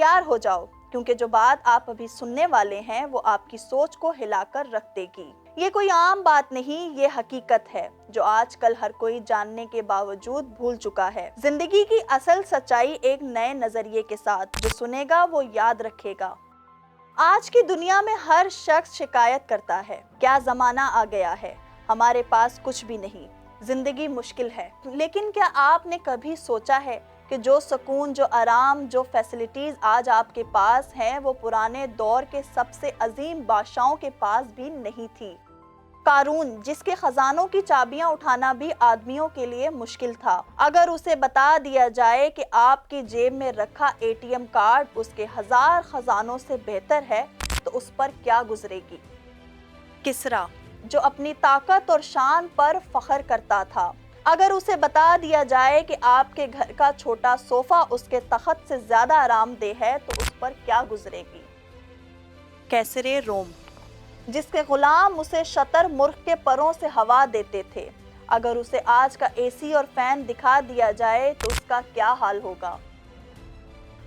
تیار ہو جاؤ، کیونکہ جو بات آپ ابھی سننے والے ہیں وہ آپ کی سوچ کو ہلا کر رکھ دے گی۔ یہ کوئی عام بات نہیں، یہ حقیقت ہے جو آج کل ہر کوئی جاننے کے باوجود بھول چکا ہے۔ زندگی کی اصل سچائی ایک نئے نظریے کے ساتھ، جو سنے گا وہ یاد رکھے گا۔ آج کی دنیا میں ہر شخص شکایت کرتا ہے، کیا زمانہ آ گیا ہے، ہمارے پاس کچھ بھی نہیں، زندگی مشکل ہے۔ لیکن کیا آپ نے کبھی سوچا ہے کہ جو سکون، جو آرام، جو فیسلٹیز آج آپ کے پاس ہیں وہ پرانے دور کے سب سے عظیم بادشاہوں کے پاس بھی نہیں تھی؟ قارون، جس کے خزانوں کی چابیاں اٹھانا بھی آدمیوں کے لیے مشکل تھا، اگر اسے بتا دیا جائے کہ آپ کی جیب میں رکھا اے ٹی ایم کارڈ اس کے 1000 خزانوں سے بہتر ہے تو اس پر کیا گزرے گی؟ کسریٰ، جو اپنی طاقت اور شان پر فخر کرتا تھا، اگر اسے بتا دیا جائے کہ آپ کے گھر کا چھوٹا صوفہ اس کے تخت سے زیادہ آرام دہ ہے تو اس پر کیا گزرے گی؟ قیصر روم، جس کے غلام اسے شتر مرغ کے پروں سے ہوا دیتے تھے، اگر اسے آج کا اے سی اور فین دکھا دیا جائے تو اس کا کیا حال ہوگا؟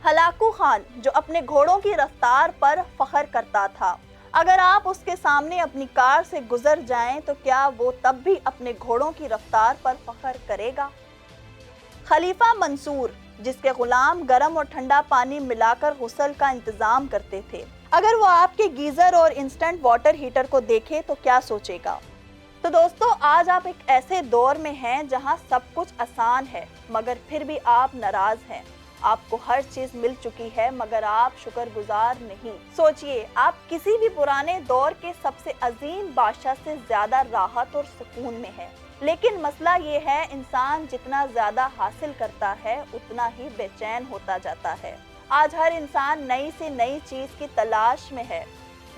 ہلاکو خان، جو اپنے گھوڑوں کی رفتار پر فخر کرتا تھا، اگر آپ اس کے سامنے اپنی کار سے گزر جائیں تو کیا وہ تب بھی اپنے گھوڑوں کی رفتار پر فخر کرے گا؟ خلیفہ منصور، جس کے غلام گرم اور ٹھنڈا پانی ملا کر غسل کا انتظام کرتے تھے، اگر وہ آپ کے گیزر اور انسٹنٹ واٹر ہیٹر کو دیکھے تو کیا سوچے گا؟ تو دوستو، آج آپ ایک ایسے دور میں ہیں جہاں سب کچھ آسان ہے مگر پھر بھی آپ ناراض ہیں۔ آپ کو ہر چیز مل چکی ہے مگر آپ شکر گزار نہیں۔ سوچئے، آپ کسی بھی پرانے دور کے سب سے عظیم بادشاہ سے زیادہ راحت اور سکون میں ہیں۔ لیکن مسئلہ یہ ہے، انسان جتنا زیادہ حاصل کرتا ہے اتنا ہی بے چین ہوتا جاتا ہے۔ آج ہر انسان نئی سے نئی چیز کی تلاش میں ہے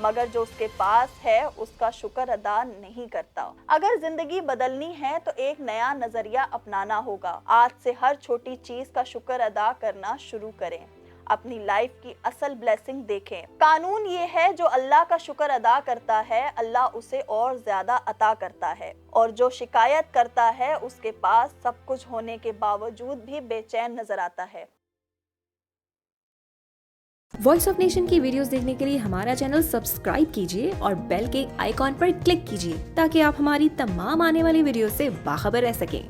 مگر جو اس کے پاس ہے اس کا شکر ادا نہیں کرتا۔ اگر زندگی بدلنی ہے تو ایک نیا نظریہ اپنانا ہوگا۔ آج سے ہر چھوٹی چیز کا شکر ادا کرنا شروع کریں، اپنی لائف کی اصل بلیسنگ دیکھیں۔ قانون یہ ہے، جو اللہ کا شکر ادا کرتا ہے اللہ اسے اور زیادہ عطا کرتا ہے، اور جو شکایت کرتا ہے اس کے پاس سب کچھ ہونے کے باوجود بھی بے چین نظر آتا ہے۔ وائس آف نیشن کی ویڈیوز دیکھنے کے لیے ہمارا چینل سبسکرائب کیجیے اور بیل کے آئیکن پر کلک کیجیے تاکہ آپ ہماری تمام آنے والی ویڈیوز سے باخبر رہ سکیں۔